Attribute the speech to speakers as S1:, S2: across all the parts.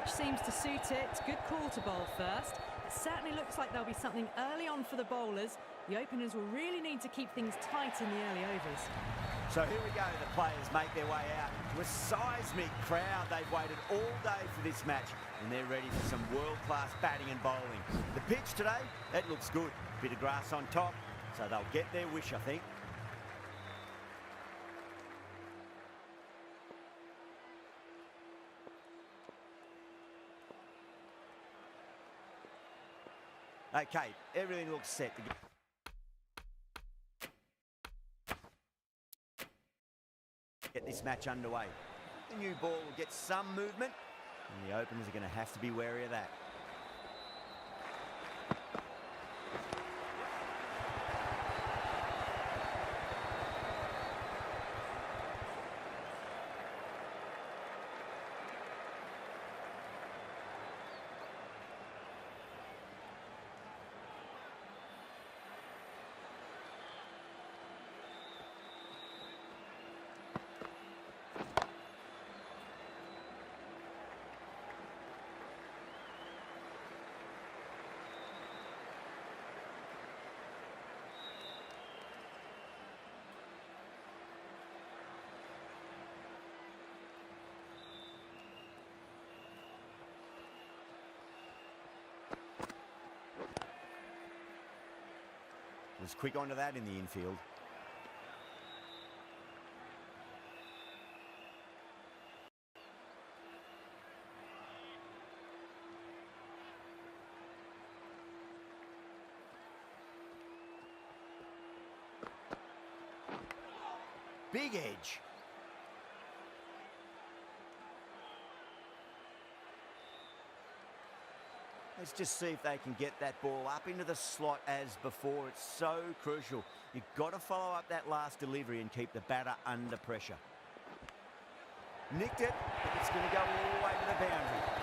S1: pitch seems to suit it. Good call to bowl first. It certainly looks like there'll be something early on for the bowlers. The openers will really need to keep things tight in the early overs.
S2: So here we go, the players make their way out to a seismic crowd. They've waited all day for this match and they're ready for some world-class batting and bowling. The pitch today, that looks good. Bit of grass on top, so they'll get their wish, I think. Okay, everything looks set to go. Get this match underway. The new ball will get some movement, and the openers are going to have to be wary of that. Was quick onto that in the infield. Big edge. Let's just see if they can get that ball up into the slot as before. It's so crucial. You've got to follow up that last delivery and keep the batter under pressure. Nicked it, but it's going to go all the way to the boundary.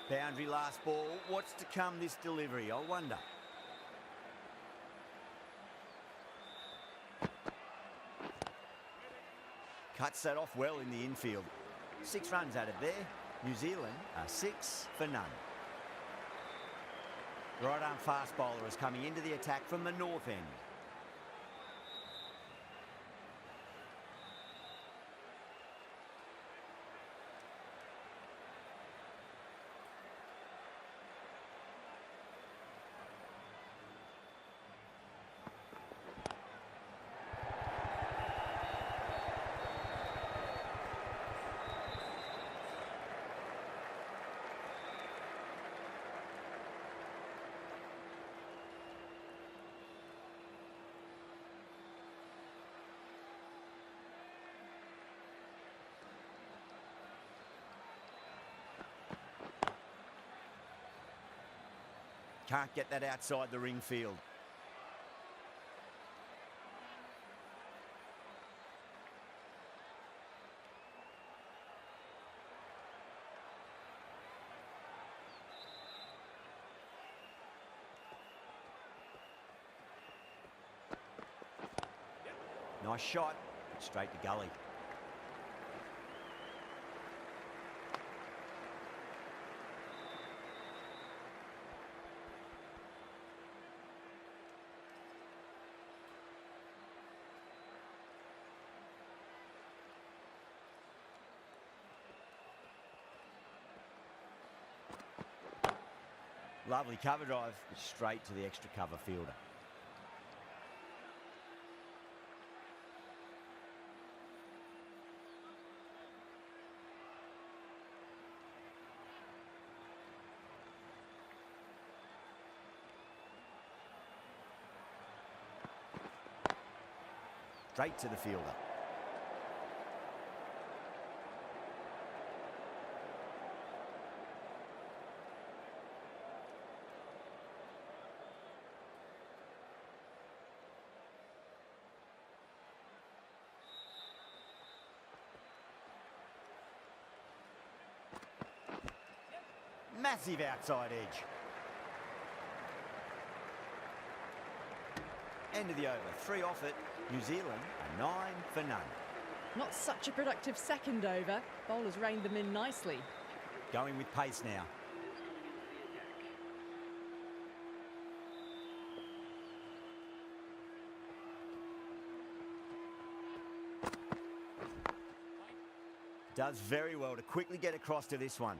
S2: Boundary last ball. What's to come this delivery, I wonder. Cuts that off well in the infield. 6 runs out of there. New Zealand are 6 for none. Right arm fast bowler is coming into the attack from the north end. Can't get that outside the ring field. Nice shot, straight to gully. Lovely cover drive, straight to the extra cover fielder. Straight to the fielder. Massive outside edge. End of the over. 3 off it. New Zealand are 9 for none.
S1: Not such a productive second over. Bowlers reined them in nicely.
S2: Going with pace now. Does very well to quickly get across to this one.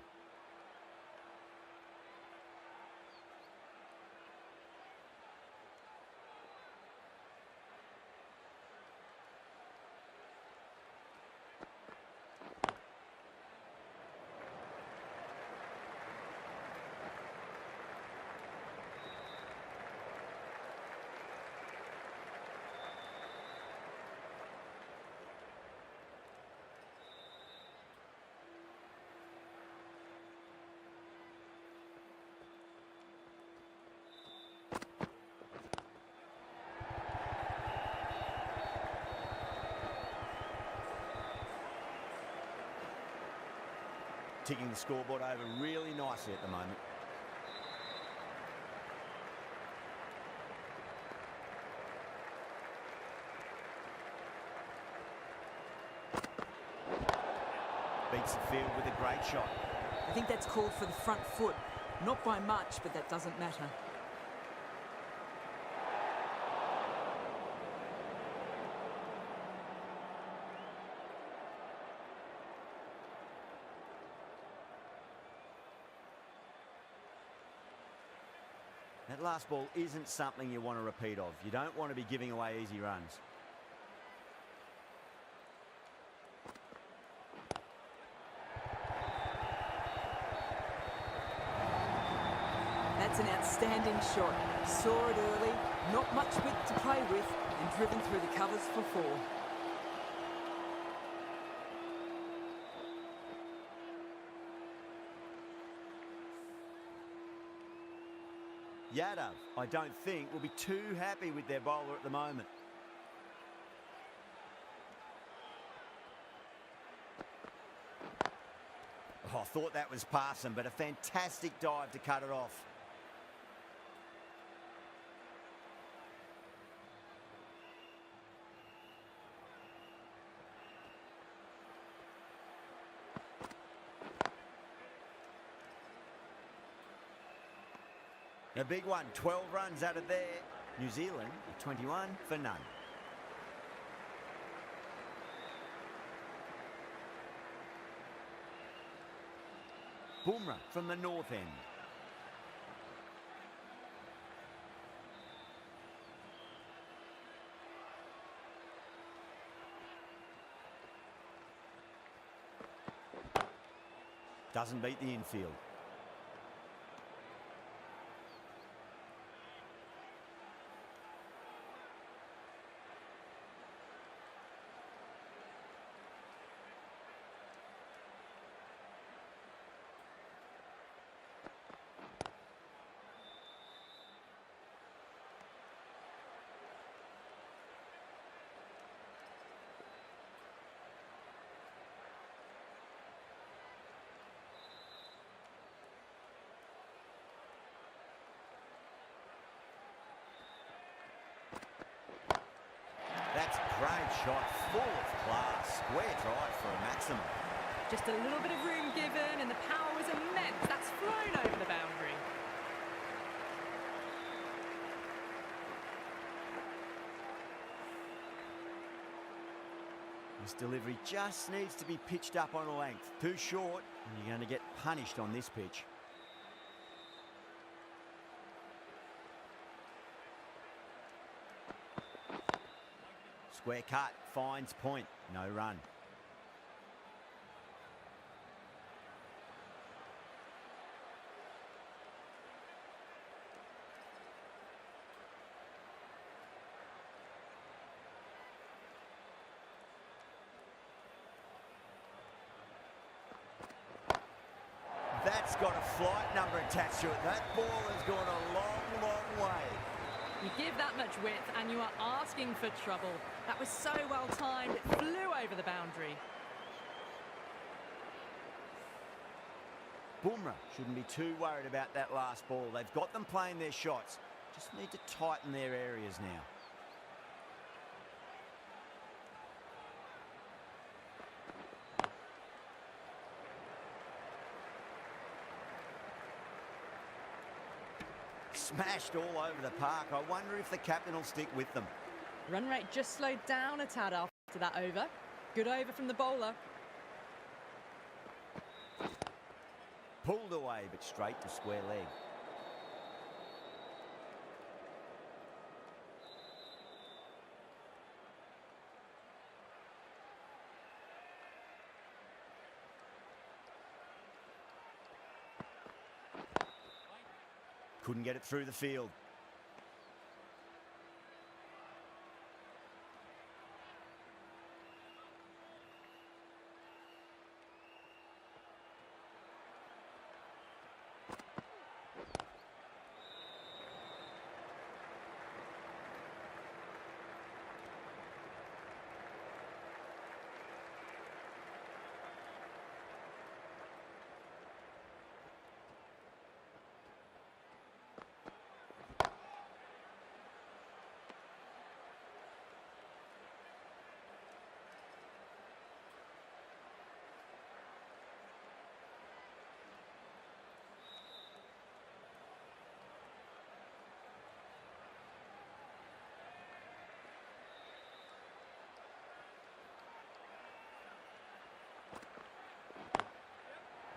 S2: Ticking the scoreboard over really nicely at the moment. Beats the field with a great shot.
S3: I think that's called for the front foot. Not by much, but that doesn't matter.
S2: That last ball isn't something you want to repeat of. You don't want to be giving away easy runs.
S3: That's an outstanding shot. Saw it early, not much width to play with, and driven through the covers for 4.
S2: Yadav, I don't think, will be too happy with their bowler at the moment. Oh, I thought that was passing, but a fantastic dive to cut it off. A big one, 12 runs out of there. New Zealand, 21 for none. Bumrah from the north end. Doesn't beat the infield. That's a great shot, full of class. Square drive for a maximum.
S1: Just a little bit of room given and the power was immense. That's flown over the boundary.
S2: This delivery just needs to be pitched up on a length. Too short, and you're going to get punished on this pitch. Square cut, finds point, no run. That's got a flight number attached to it. That ball has gone a long, long way.
S1: You give that much width and you are asking for trouble. That was so well timed, it flew over the boundary.
S2: Bumrah shouldn't be too worried about that last ball. They've got them playing their shots. Just need to tighten their areas now. Smashed all over the park. I wonder if the captain will stick with them.
S1: Run rate just slowed down a tad after that over. Good over from the bowler.
S2: Pulled away, but straight to square leg. Couldn't get it through the field.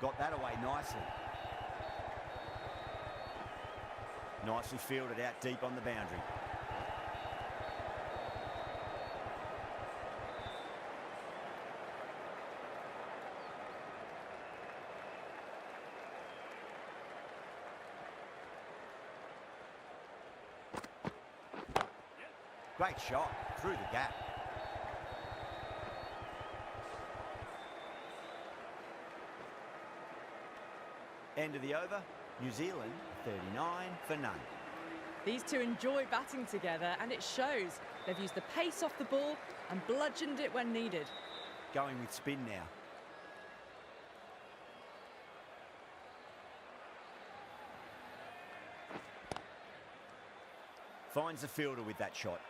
S2: Got that away nicely. Nicely fielded out deep on the boundary. Great shot through the gap. End of the over, New Zealand 39 for none.
S1: These two enjoy batting together, and it shows. They've used the pace off the ball and bludgeoned it when needed.
S2: Going with spin now. Finds the fielder with that shot.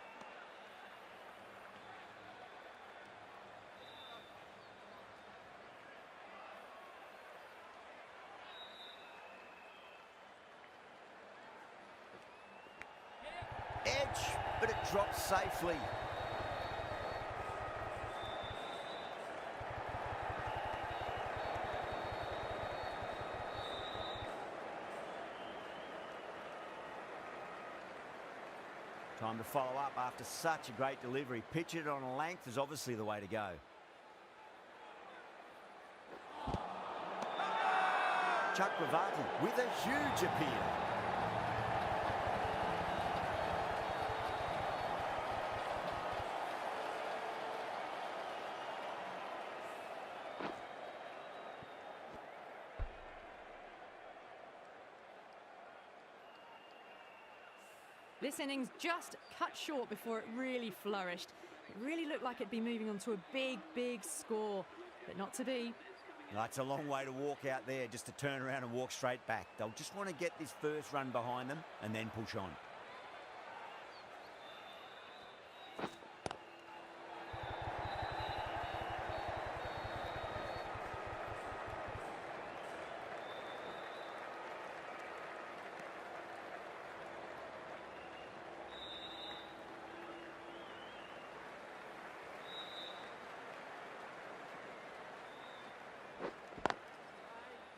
S2: Edge, but it drops safely. Time to follow up after such a great delivery. Pitch it on a length is obviously the way to go. Chakravarti with a huge appeal.
S1: This innings just cut short before it really flourished. It really looked like it'd be moving on to a big, big score, but not to be.
S2: That's a long way to walk out there just to turn around and walk straight back. They'll just want to get this first run behind them and then push on.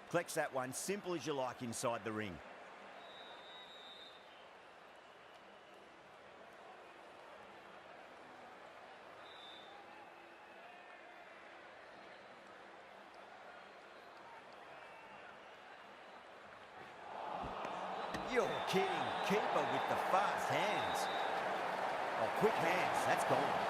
S2: Collects that one, simple as you like inside the ring. You're kidding. Keeper with the fast hands. Oh, quick hands. That's gone.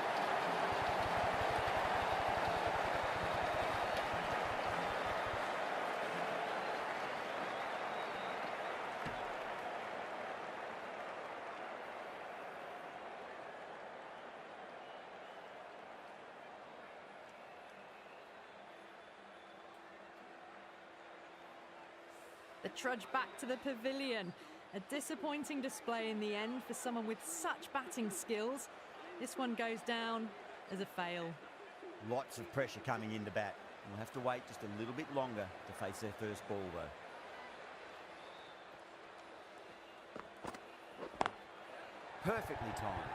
S1: the trudge back to the pavilion. A disappointing display in the end for someone with such batting skills. This one goes down as a fail.
S2: Lots of pressure coming into bat. We'll have to wait just a little bit longer to face their first ball, though. Perfectly timed.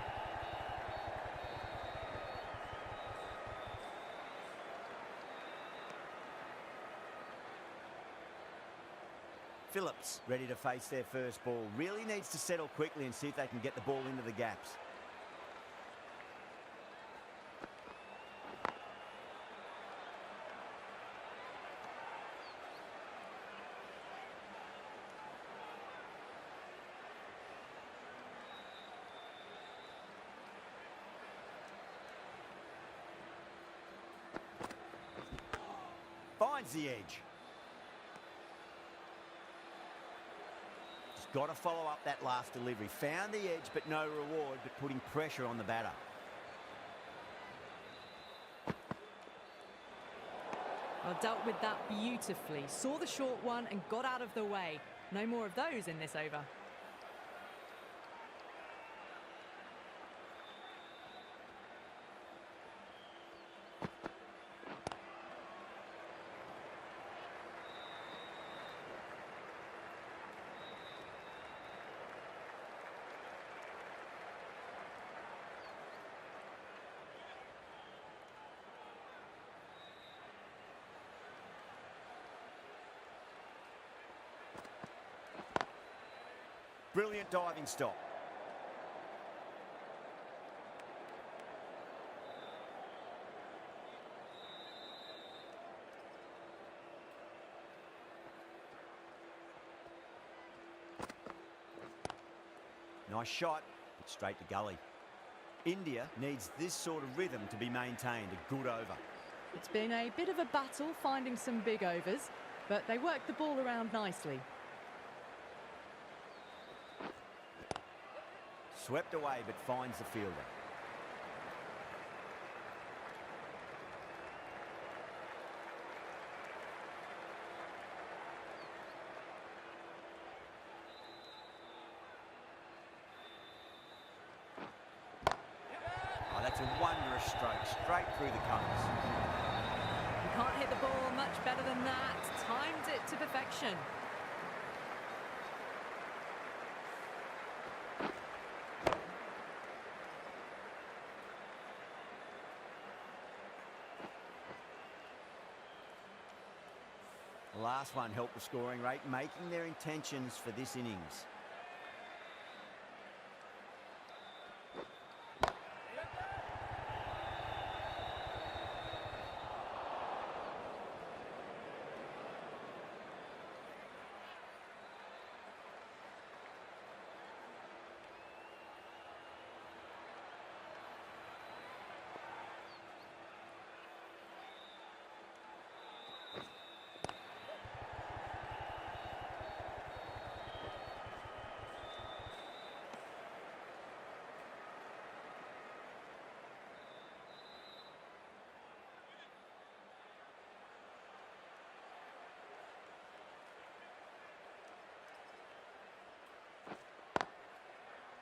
S2: Phillips ready to face their first ball. Really needs to settle quickly and see if they can get the ball into the gaps. Finds the edge. Just got to follow up that last delivery. Found the edge, but no reward, but putting pressure on the batter.
S1: Well, dealt with that beautifully. Saw the short one and got out of the way. No more of those in this over.
S2: Brilliant diving stop. Nice shot, but straight to gully. India needs this sort of rhythm to be maintained. A good over.
S1: It's been a bit of a battle finding some big overs, but they worked the ball around nicely.
S2: Swept away, but finds the fielder. Oh, that's a wondrous stroke, straight through the colours.
S1: You can't hit the ball much better than that. Timed it to perfection.
S2: The last one helped the scoring rate, making their intentions for this innings.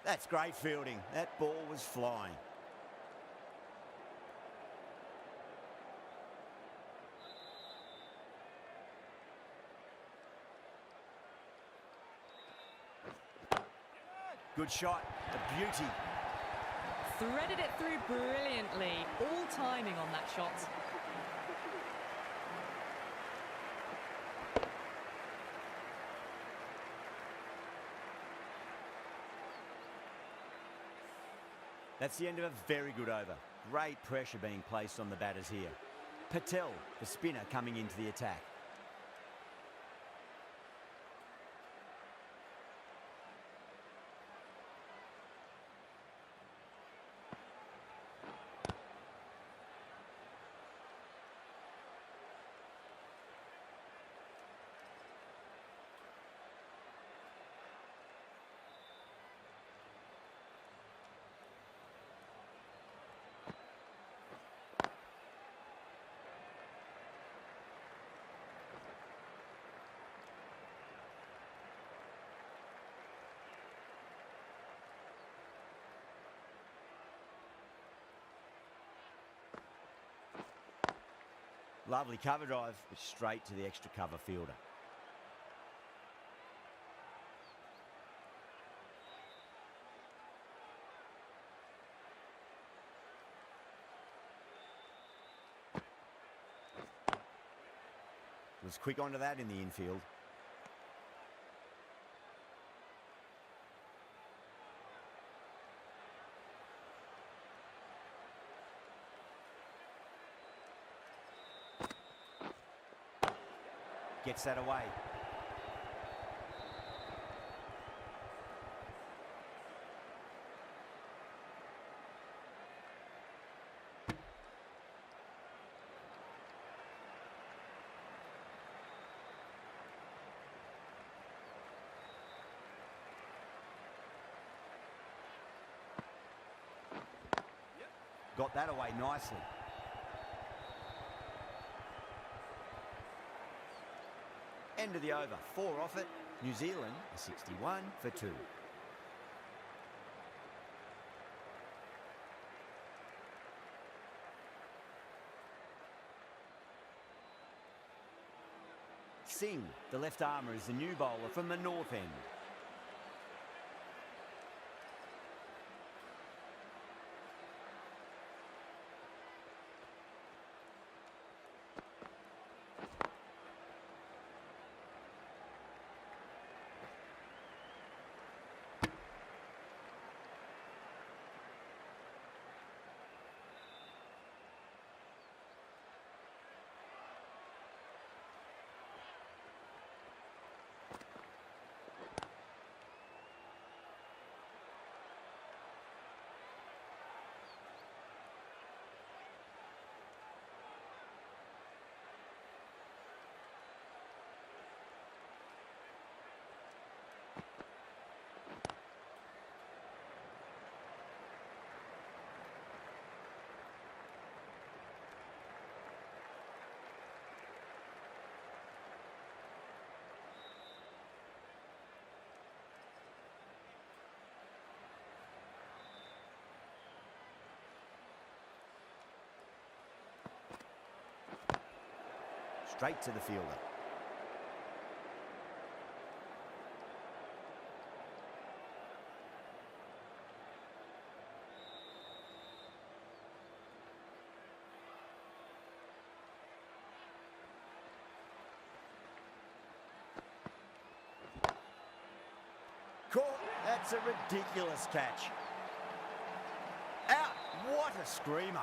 S2: That's great fielding. That ball was flying. Good shot, a beauty.
S1: Threaded it through brilliantly. All timing on that shot.
S2: That's the end of a very good over. Great pressure being placed on the batters here. Patel, the spinner, coming into the attack. Lovely cover drive, but straight to the extra cover fielder. Was quick onto that in the infield. Gets that away. Got that away nicely. End of the over. 4 off it. New Zealand a 61 for 2. Singh, the left armour, is the new bowler from the north end. Straight to the fielder. Caught. That's a ridiculous catch. Out. What a screamer.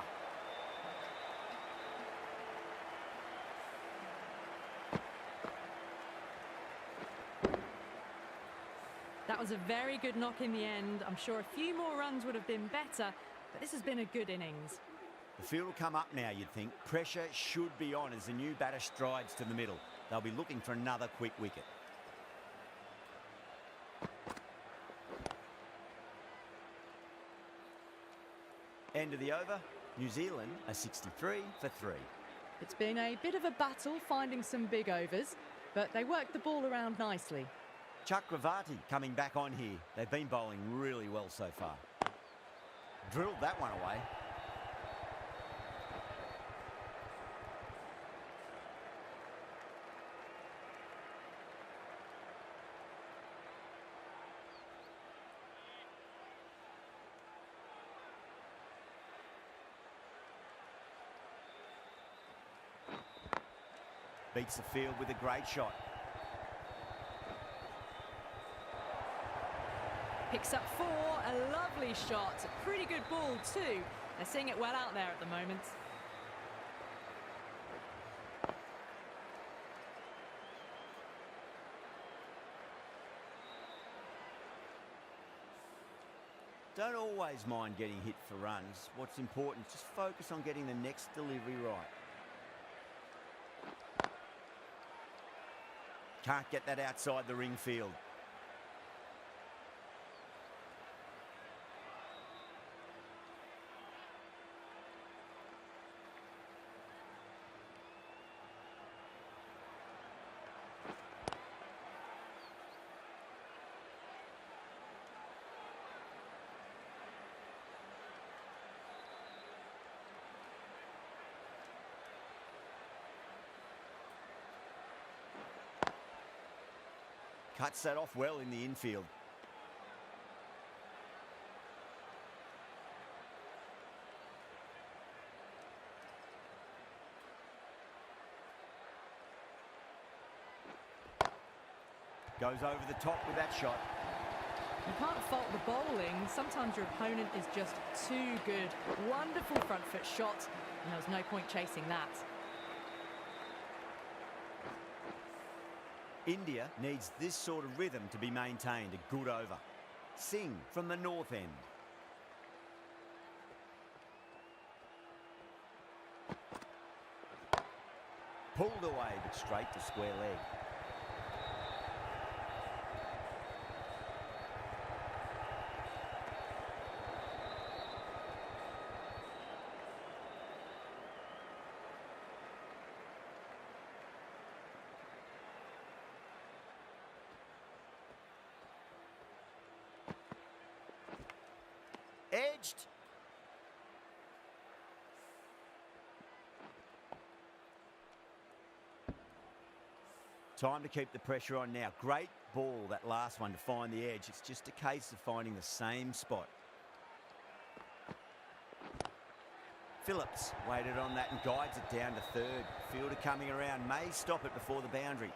S1: That was a very good knock in the end. I'm sure a few more runs would have been better, but this has been a good innings.
S2: The field will come up now, you'd think. Pressure should be on as the new batter strides to the middle. They'll be looking for another quick wicket. End of the over. New Zealand a 63 for 3.
S1: It's been a bit of a battle finding some big overs, but they worked the ball around nicely.
S2: Chakravarti coming back on here. They've been bowling really well so far. Drilled that one away. Beats the field with a great shot.
S1: Picks up 4, a lovely shot, a pretty good ball too. They're seeing it well out there at the moment.
S2: Don't always mind getting hit for runs. What's important is just focus on getting the next delivery right. Can't get that outside the ring field. Cuts that off well in the infield. Goes over the top with that shot.
S1: You can't fault the bowling. Sometimes your opponent is just too good. Wonderful front foot shot, and there was no point chasing that.
S2: India needs this sort of rhythm to be maintained. A good over. Singh from the north end. Pulled away, but straight to square leg. Edged. Time to keep the pressure on now. Great ball, that last one, to find the edge. It's just a case of finding the same spot. Phillips waited on that and guides it down to third. Fielder coming around, may stop it before the boundary.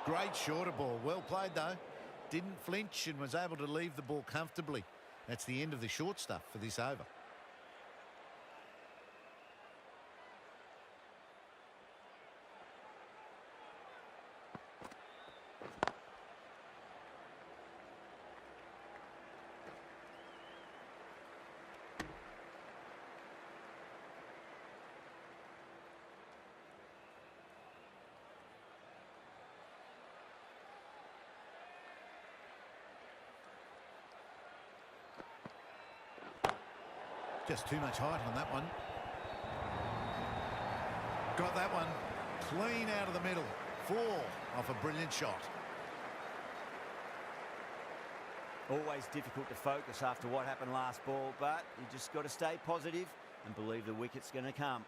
S4: Great shorter ball. Well played, though. Didn't flinch and was able to leave the ball comfortably. That's the end of the short stuff for this over. Just too much height on that one. Got that one clean out of the middle. 4 off a brilliant shot.
S2: Always difficult to focus after what happened last ball, but you just got to stay positive and believe the wicket's going to come.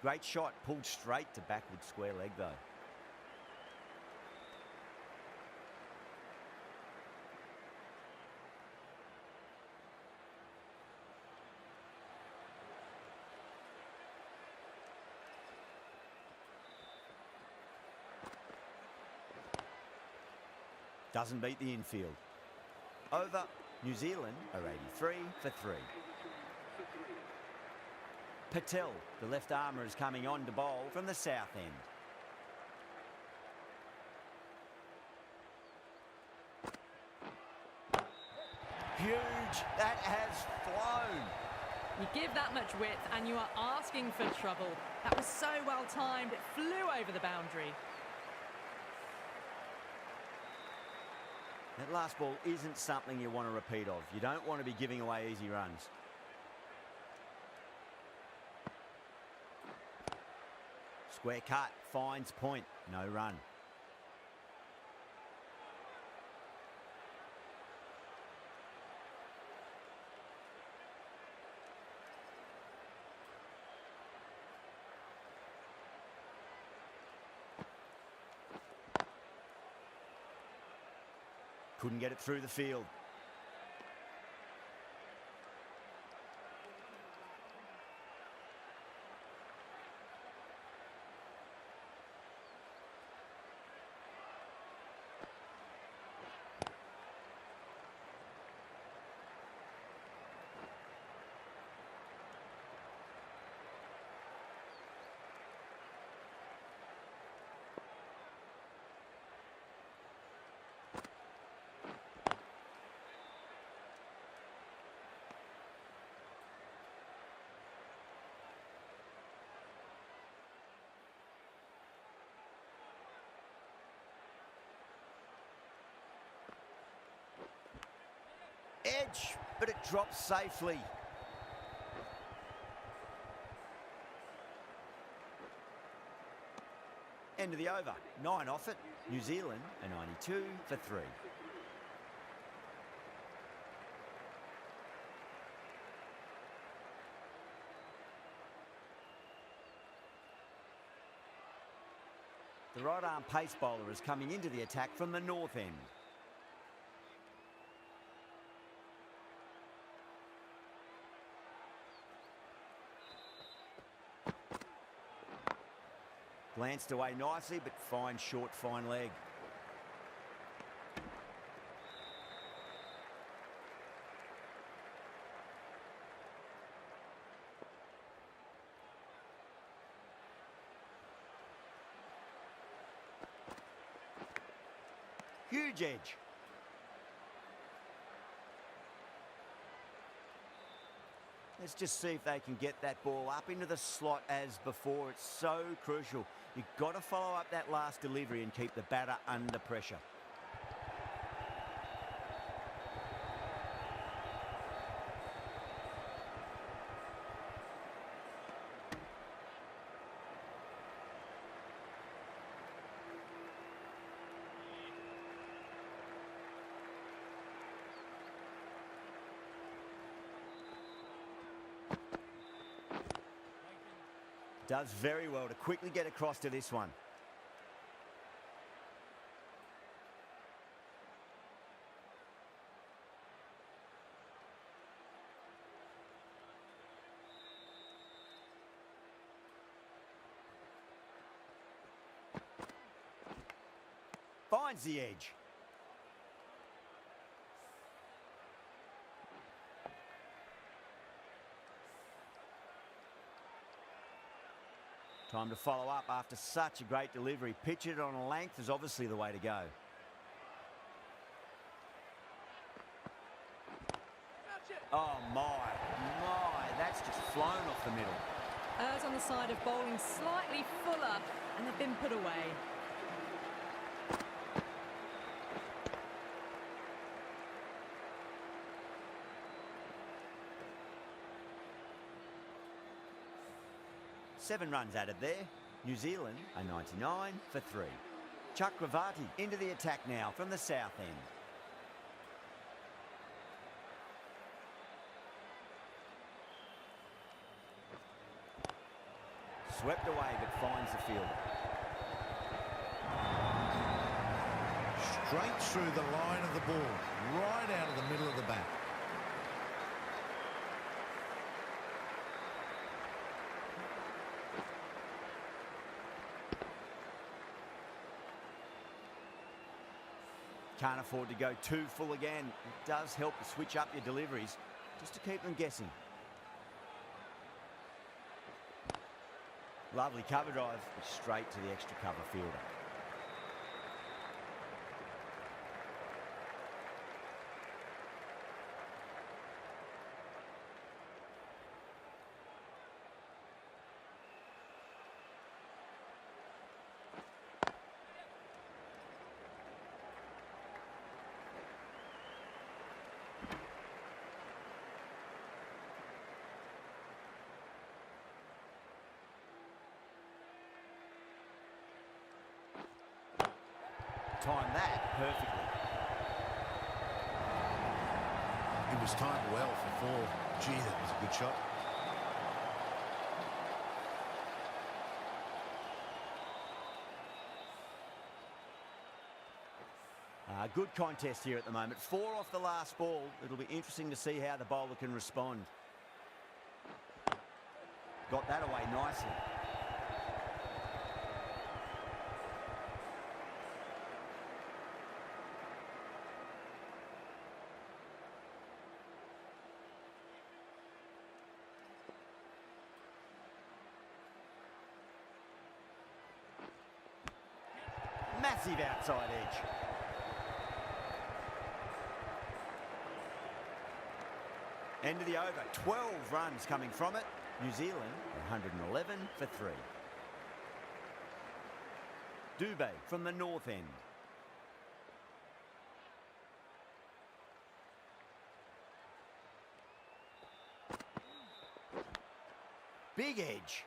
S2: Great shot, pulled straight to backward square leg though. Doesn't beat the infield. Over. New Zealand are 83 for 3. Patel, the left armour, is coming on to bowl from the south end. Huge. That has flown.
S1: You give that much width and you are asking for trouble. That was so well timed. It flew over the boundary.
S2: That last ball isn't something you want to repeat of. You don't want to be giving away easy runs. Square cut, finds point, no run. Couldn't get it through the field. Edge, but it drops safely. End of the over. 9 off it. New Zealand a 92 for 3. The right-arm pace bowler is coming into the attack from the north end. Glanced away nicely, but fine short, fine leg. Huge edge. Let's just see if they can get that ball up into the slot as before. It's so crucial. You've got to follow up that last delivery and keep the batter under pressure. Does very well to quickly get across to this one. Finds the edge. Time to follow up after such a great delivery. Pitch it on a length is obviously the way to go. Oh my, that's just flown off the middle.
S1: Errs on the side of bowling slightly fuller, and they've been put away.
S2: Seven runs added there. New Zealand a 99 for 3. Chakravarti into the attack now from the south end. Swept away but finds the fielder.
S4: Straight through the line of the ball, right out of the middle of the bat.
S2: Can't afford to go too full again. It does help to switch up your deliveries just to keep them guessing. Lovely cover drive, but straight to the extra cover fielder. Timed that perfectly.
S4: It was timed well for 4. Gee, that was a good shot.
S2: Good contest here at the moment. 4 off the last ball. It'll be interesting to see how the bowler can respond. Got that away nicely. Massive outside edge. End of the over. 12 runs coming from it. New Zealand 111 for 3. Dubé from the north end. Big edge.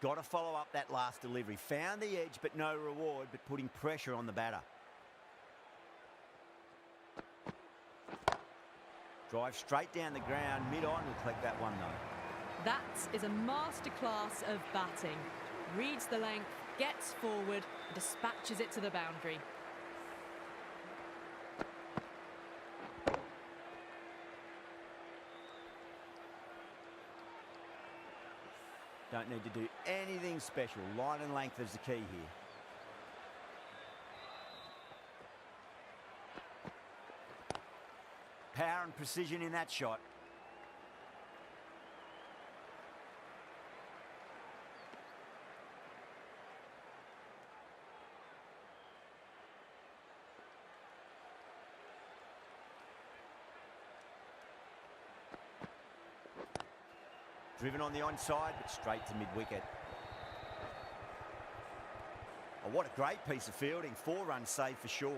S2: Got to follow up that last delivery. Found the edge, but no reward, but putting pressure on the batter. Drive straight down the ground. Mid-on will collect that one, though.
S1: That is a masterclass of batting. Reads the length, gets forward, dispatches it to the boundary.
S2: Don't need to do anything special. Line and length is the key here. Power and precision in that shot. Driven on the onside, but straight to mid-wicket. Oh, what a great piece of fielding. 4 runs saved for sure.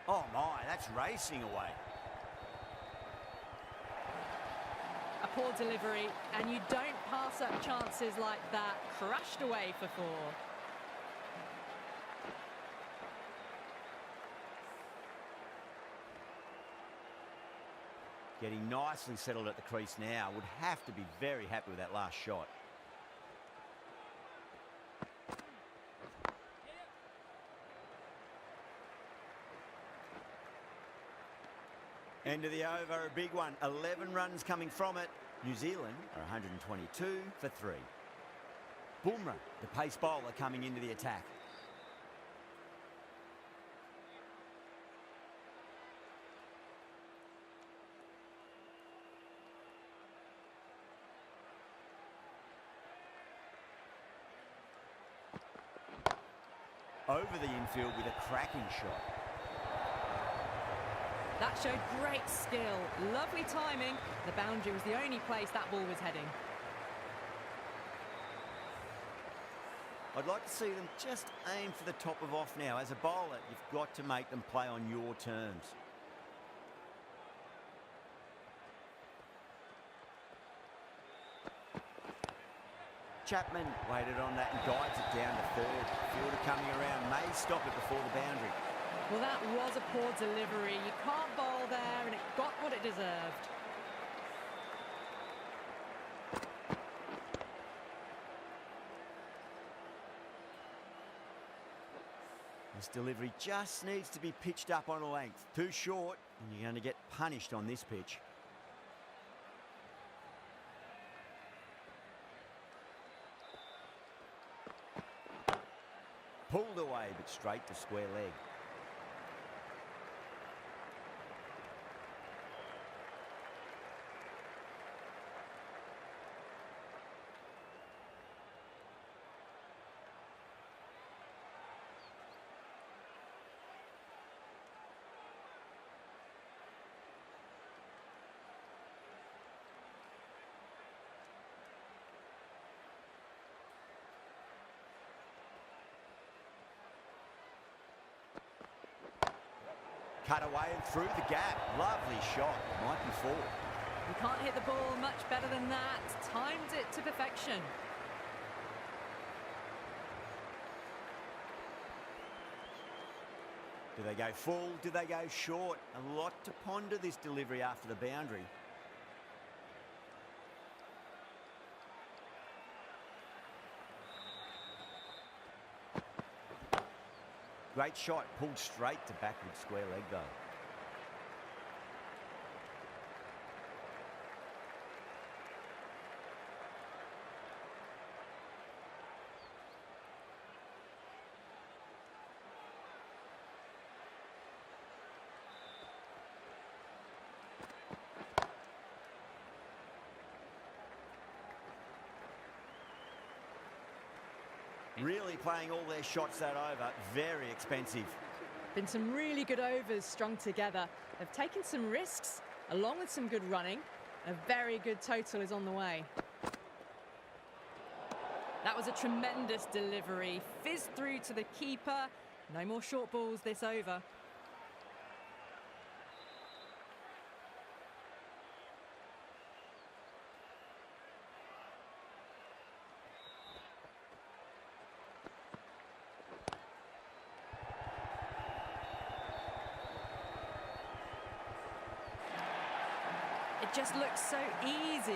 S2: Oh my, that's racing away.
S1: A poor delivery, and you don't pass up chances like that. Crushed away for 4.
S2: Getting nicely settled at the crease now. Would have to be very happy with that last shot. End of the over, a big one. 11 runs coming from it. New Zealand are 122 for 3. Bumrah, the pace bowler, coming into the attack. Over the infield with a cracking shot.
S1: That showed great skill, lovely timing. The boundary was the only place that ball was heading.
S2: I'd like to see them just aim for the top of off now. As a bowler, you've got to make them play on your terms. Chapman waited on that and guides it down to third. Fielder coming around, may stop it before the boundary.
S1: Well, that was a poor delivery. You can't bowl there, and it got what it deserved.
S2: This delivery just needs to be pitched up on a length. Too short, and you're going to get punished on this pitch. Pulled away, but straight to square leg. Cut away and through the gap. Lovely shot. Might be 4.
S1: You can't hit the ball much better than that. Timed it to perfection.
S2: Do they go full? Do they go short? A lot to ponder this delivery after the boundary. Great shot, pulled straight to backward square leg though. Really playing all their shots that over. Very expensive.
S1: Been some really good overs strung together. They've taken some risks, along with some good running. A very good total is on the way. That was a tremendous delivery. Fizzed through to the keeper. No more short balls this over. It just looks so easy.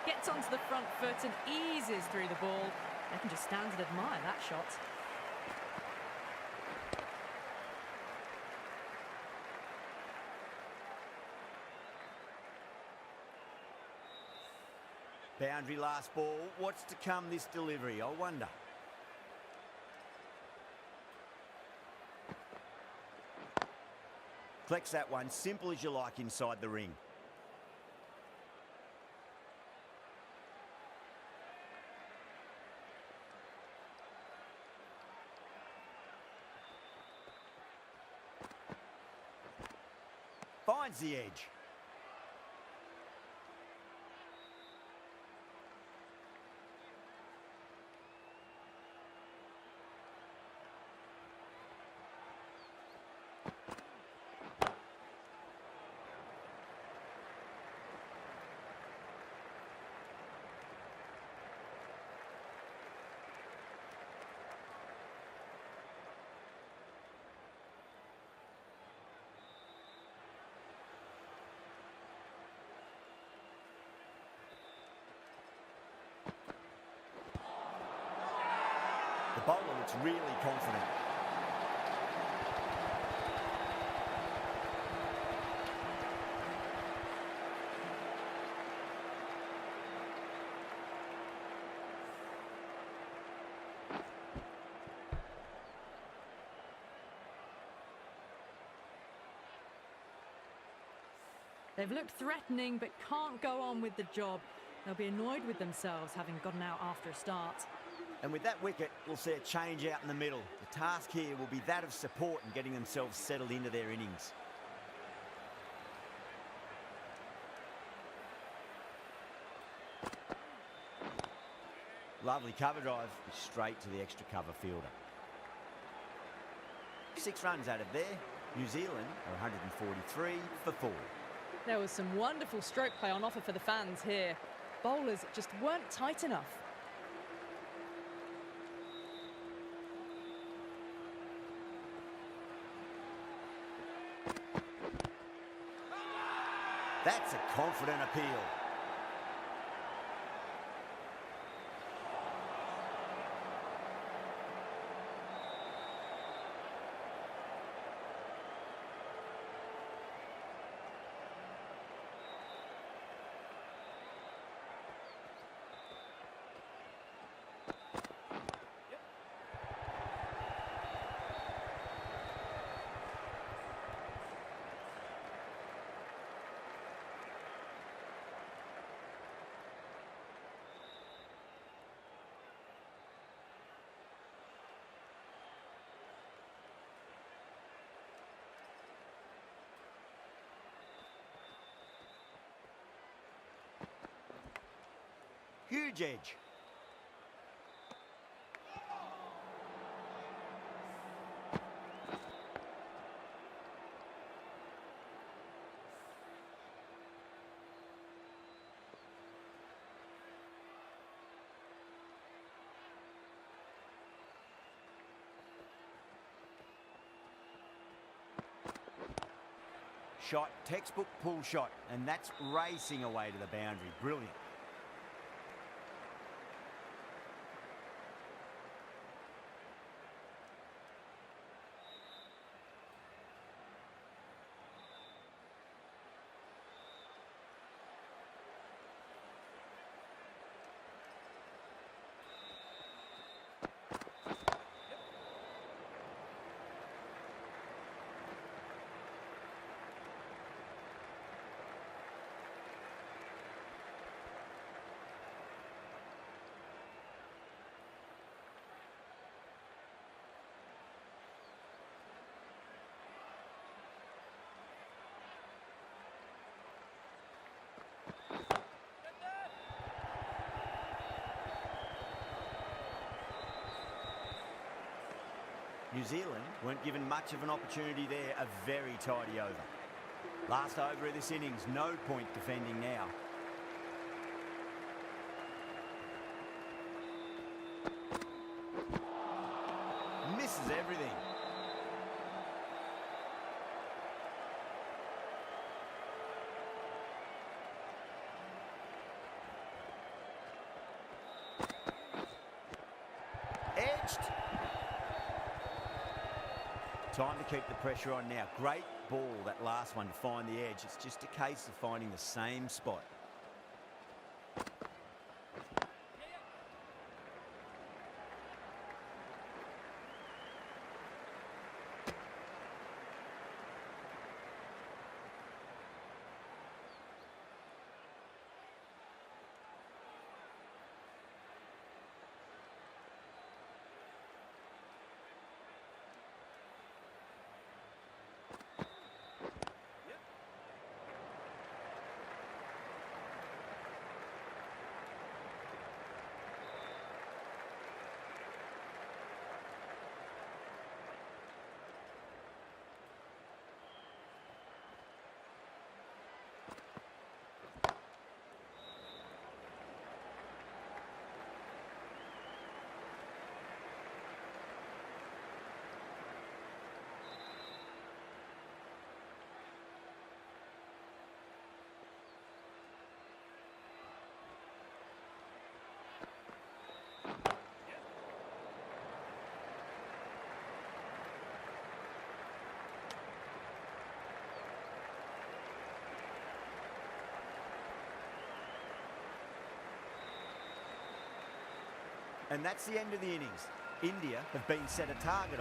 S1: Gets onto the front foot and eases through the ball. They can just stand and admire that shot.
S2: Boundary last ball. What's to come this delivery, I wonder. Collects that one, simple as you like inside the ring. Finds the edge. The bowler looks really confident.
S1: They've looked threatening but can't go on with the job. They'll be annoyed with themselves having gotten out after a start.
S2: And with that wicket, we'll see a change out in the middle. The task here will be that of support and getting themselves settled into their innings. Lovely cover drive, straight to the extra cover fielder. 6 runs added there. New Zealand are 143 for 4.
S1: There was some wonderful stroke play on offer for the fans here. Bowlers just weren't tight enough.
S2: That's a confident appeal. Huge edge. Shot, textbook pull shot, and that's racing away to the boundary. Brilliant. New Zealand weren't given much of an opportunity there. A very tidy over. Last over of this innings, no point defending now. Misses everything. Edged. Time to keep the pressure on now. Great ball, that last one, to find the edge. It's just a case of finding the same spot. And that's the end of the innings. India have been set a target